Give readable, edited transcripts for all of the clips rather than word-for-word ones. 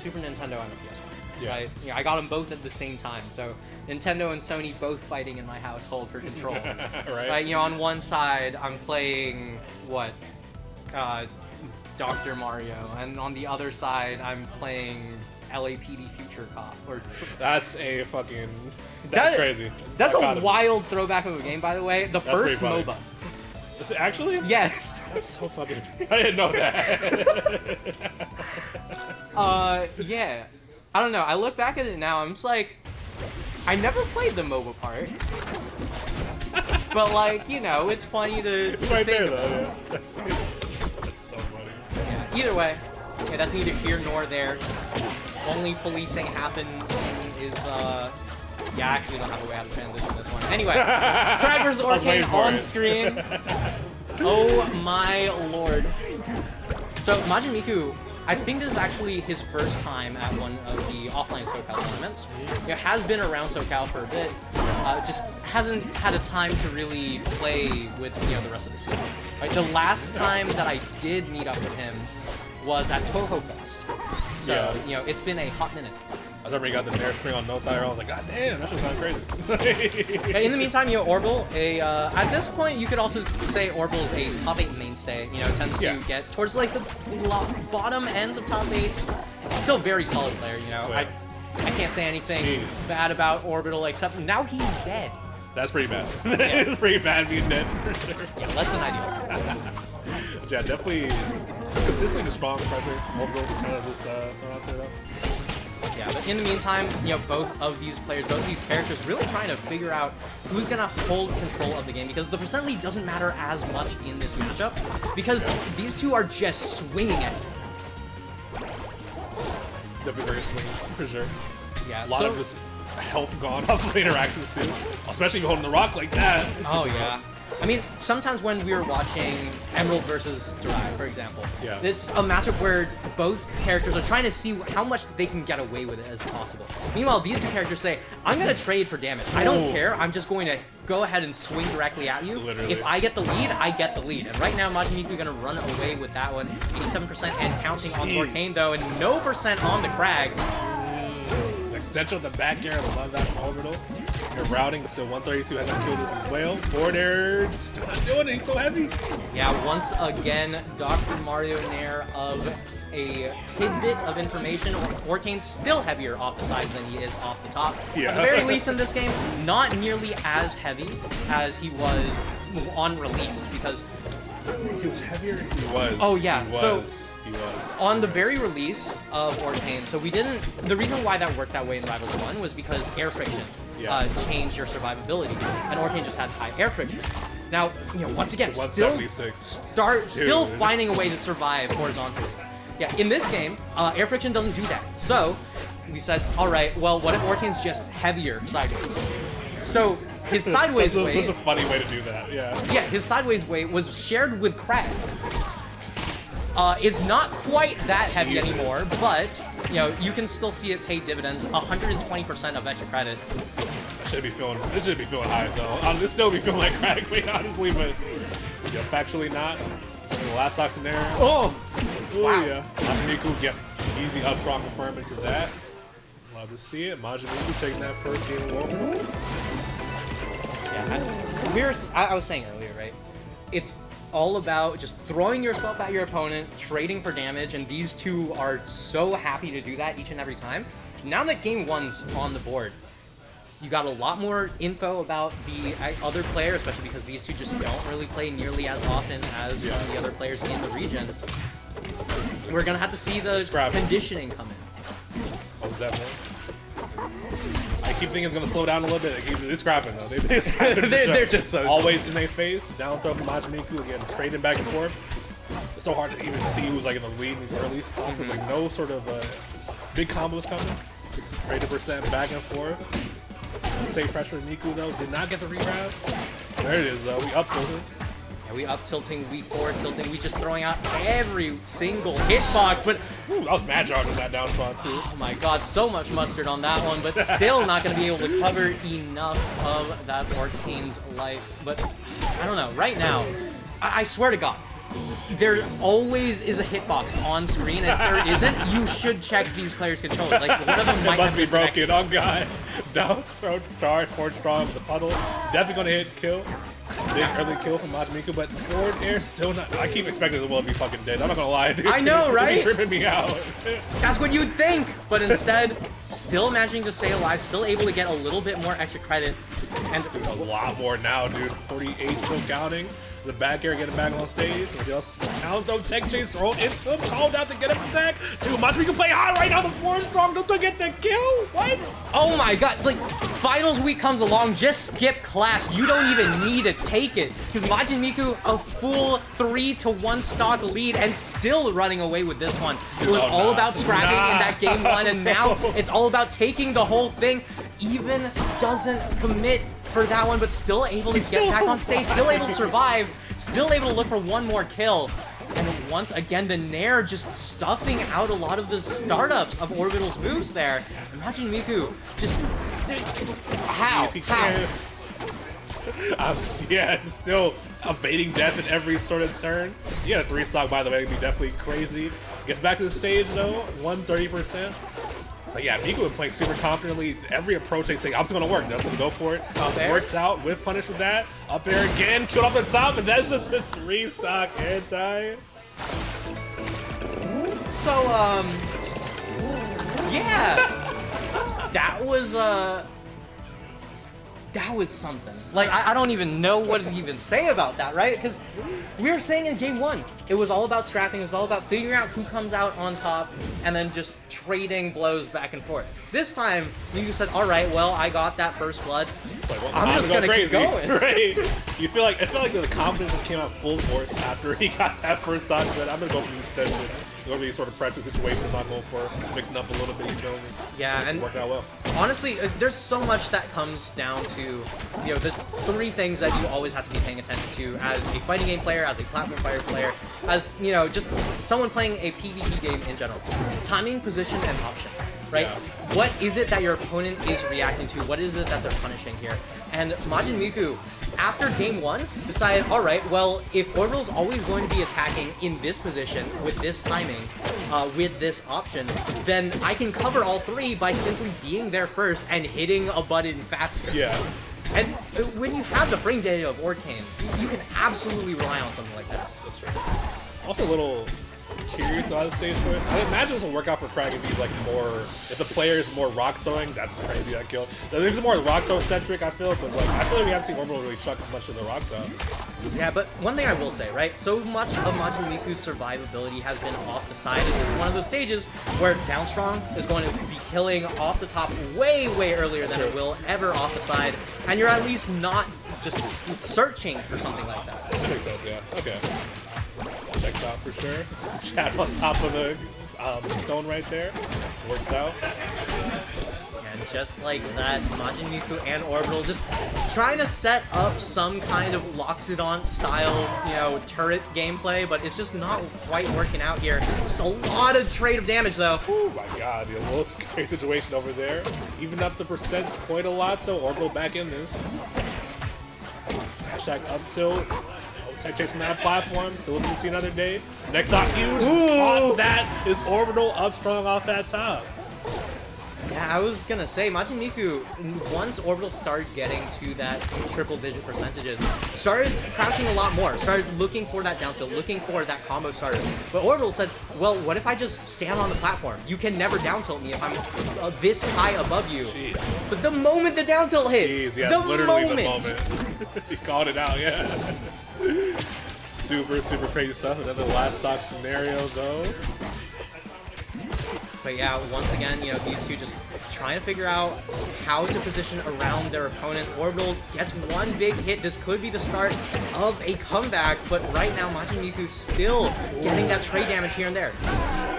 Super Nintendo and the PS1. Yeah. Right? I got them both at the same time. So Nintendo and Sony both fighting in my household for control. Right. On one side, I'm playing what? Dr. Mario, and on the other side, I'm playing LAPD Future Cop. That's a fucking. That's crazy. That's a wild throwback of a game, by the way. The first MOBA. Is it actually? Yes. That's so fucking. I didn't know that. Yeah. I don't know. I look back at it now. I'm just like, I never played the MOBA part. But like, it's funny to. It's right there though. Yeah. That's so funny. Yeah. Either way, that's neither here nor there. Only policing happen is yeah, I actually don't have a way out of transition this one. Anyway, Kragg vs. Orcane on screen. Oh my lord. So MajinMiku, I think this is actually his first time at one of the offline SoCal tournaments. It has been around SoCal for a bit, just hasn't had a time to really play with the rest of the scene. Right, the last time that I did meet up with him was at Toho Fest. So, it's been a hot minute. I remember he got the Nair string on no tire. I was like, God damn, that just sounds crazy. In the meantime, Orbital, at this point, you could also say Orbital is a top 8 mainstay. Tends to get towards like the bottom ends of top 8s. Still very solid player. I can't say anything bad about Orbital except now he's dead. That's pretty bad. It's pretty bad being dead for sure. Yeah, less than ideal. Yeah, definitely consistently just strong pressure. Orbital kind of just out there though. Yeah, but in the meantime, both of these players, both of these characters really trying to figure out who's going to hold control of the game, because the percent lead doesn't matter as much in this matchup, because these two are just swinging at it. Definitely very swinging, for sure. Yeah, a lot of this health gone off the interactions too, especially holding the rock like that. Oh, yeah. I mean, sometimes when we were watching Emerald versus Derive, for example, it's a matchup where both characters are trying to see how much they can get away with it as possible. Meanwhile, these two characters say, I'm going to trade for damage. I don't care. I'm just going to go ahead and swing directly at you. Literally. If I get the lead, I get the lead. And right now, MajinMiku going to run away with that one. 87% and counting on the Orcane, though, and no percent on the Kragg. Extension of the back air, I love that from Orbital. Your routing, still 132 hasn't killed this whale. Forward air, still not doing it, he's so heavy. Yeah, once again, Dr. Mario Nair of a tidbit of information. Orcane's still heavier off the sides than he is off the top. Yeah. At the very least in this game, not nearly as heavy as he was on release, because... He was heavier? He was. Oh, yeah. He was. So, he was. On the very release of Orcane, so we didn't... The reason why that worked that way in Rivals 1 was because air friction changed your survivability, and Orcane just had high air friction. Now, once again, still finding a way to survive horizontally. Yeah, in this game, air friction doesn't do that. So, we said, all right, well, what if Orcane's just heavier sideways? So, his sideways weight... That's a funny way to do that, yeah. Yeah, his sideways weight was shared with Kragg. Is not quite that heavy anymore, but, you can still see it pay dividends. 120% of extra credit. It should be feeling high, so I'll still be feeling like Kragg weight, honestly, but factually not. The last stocks in there. Oh! Wow. Yeah. MajinMiku get easy up strong confirm into that. Love to see it. MajinMiku taking that first game over. Yeah, I was saying earlier, right? It's all about just throwing yourself at your opponent, trading for damage, and these two are so happy to do that each and every time. Now that game one's on the board, you got a lot more info about the other player, especially because these two just don't really play nearly as often as some of the other players in the region. We're gonna have to see the conditioning come in. What was that, man? I keep thinking it's gonna slow down a little bit. They're scrapping though. They're scrapping. They're just so always in their face. Down throw from MajinMiku again, trading back and forth. It's so hard to even see who's like in the lead in these early songs. It's like no sort of big combos coming. It's traded percent back and forth. Same pressure with Miku though. Did not get the regrab. There it is though. We up tilted. Yeah, we up tilting, we forward tilting, we just throwing out every single hitbox, but... Ooh, that was mad charge on that down spot too. Oh my god, so much mustard on that one, but still not going to be able to cover enough of that Orcane's life. But, I don't know, right now, I swear to god, there always is a hitbox on screen, and if there isn't, you should check these players' controllers. Like, one of them might must have be broken. Oh god. Down throw charge, forward strong with the puddle. Definitely gonna hit kill. Big early kill from MajinMiku, but forward air still not. I keep expecting the will to be fucking dead. I'm not gonna lie, dude. I know, right? It's tripping me out. That's what you'd think, but instead, still managing to stay alive, still able to get a little bit more extra credit. And Dude, a lot more now, dude. 48 still counting. The back air getting back on stage. Just sound of tech chase thrown into him. Called out to get him attack. Dude, MajinMiku play hard right now. The forward strong just to get the kill. What? oh my god, like, finals week comes along, just skip class. You don't even need to take it. Because MajinMiku, a full 3-1 stock lead and still running away with this one. It was all about scrapping in that game 1, and now it's all about taking the whole thing. Even doesn't commit for that one, but still able to get back on stage, still able to survive, still able to look for one more kill. And once again, the Nair just stuffing out a lot of the startups of Orbital's moves there. MajinMiku just... How? Yeah, still evading death in every sort of turn. Yeah, a 3-stock, by the way, would be definitely crazy. Gets back to the stage, though, 130%. But yeah, Miku was playing super confidently. Every approach they say, I'm just gonna work. They're just gonna go for it. Works out with punish with that. Up there again, killed off the top, and that's just a 3-stock anti. So, yeah. That was something. Like, I don't even know what to even say about that, right? Because we were saying in game 1, it was all about scrapping, it was all about figuring out who comes out on top, and then just trading blows back and forth. This time, you said, all right, well, I got that first blood. Like, well, I'm just gonna keep going. Right? I feel like the confidence just came out full force after he got that first stock, but I'm gonna go for the extension. Going to be sort of pressure situations, not going for mixing up a little bit, you feel me? Yeah, and worked out well. Honestly, there's so much that comes down to, you know, the 3 things that you always have to be paying attention to as a fighting game player, as a platform fire player, as, you know, just someone playing a PvP game in general. Timing, position, and option, right? Yeah. What is it that your opponent is reacting to? What is it that they're punishing here? And MajinMiku, after game 1, decided, all right, well, if Orbital's always going to be attacking in this position, with this timing, with this option, then I can cover all 3 by simply being there first and hitting a button faster. Yeah. And when you have the frame data of Orcane, you can absolutely rely on something like that. That's right. Also a little curious about the stage choice. I imagine this will work out for Kragg if he's like more, if the player is more rock throwing. That's crazy, that kill. It's more rock throw centric, I feel, but like I feel like we haven't seen Orbital really chuck much of the rocks out. Yeah, but one thing I will say, right? So much of MajinMiku's survivability has been off the side. It's one of those stages where down strong is going to be killing off the top way, way earlier than it will ever off the side, and you're at least not just searching for something like that. That makes sense, yeah. Okay. Checks out for sure. Chad on top of the stone right there. Works out. And just like that, MajinMiku and Orbital just trying to set up some kind of Loxodon style, you know, turret gameplay, but it's just not quite working out here. It's a lot of trade of damage though. Oh my god, a little scary situation over there. Even up the percents quite a lot though. Orbital back in this. Dash attack up tilt. Tech chasing that platform, still looking to see another day. Next stop, huge. On that is Orbital up strong off that top. Yeah, I was gonna say, MajinMiku, once Orbital started getting to that triple-digit percentages, started crouching a lot more, started looking for that down tilt, looking for that combo starter. But Orbital said, well, what if I just stand on the platform? You can never down tilt me if I'm this high above you. Jeez. But the moment the down tilt hits, Jeez, yeah, literally the moment. He called it out, yeah. Super, super crazy stuff. Another last stock scenario, though. But yeah, once again, you know, these two just trying to figure out how to position around their opponent. Orbital gets one big hit. This could be the start of a comeback, but right now, MajinMiku still getting that trade damage here and there.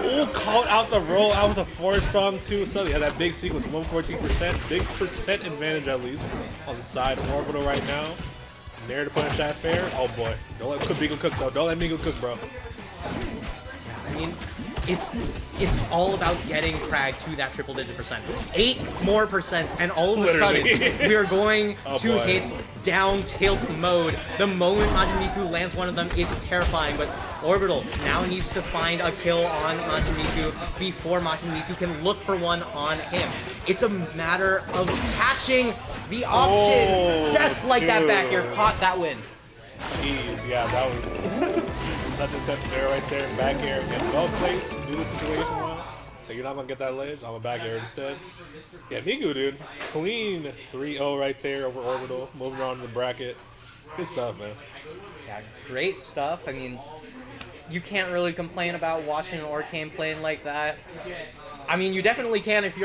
Oh, called out the roll out with a 4-strong too. So yeah, that big sequence, 114%. Big percent advantage at least on the side of Orbital right now. Nair to punish that fair. Oh boy. Don't let Miku cook though. Don't let Miku cook, bro. I mean, it's all about getting Kragg to that triple-digit percent. 8 more percent, and all of a sudden, we are going to hit down tilt mode. The moment MajinMiku lands one of them, it's terrifying, but Orbital now needs to find a kill on MajinMiku before MajinMiku can look for one on him. It's a matter of catching the option, just like that back air, caught that win. Jeez, yeah, that was such a intense air right there. Back air against well placed, do the situation well. So you're not going to get that ledge. I'm a back air instead. Yeah, Miku, dude. Clean 3-0 right there over Orbital. Moving on to the bracket. Good stuff, man. Yeah, great stuff. I mean, you can't really complain about watching an Orcane playing like that. I mean, you definitely can if you're on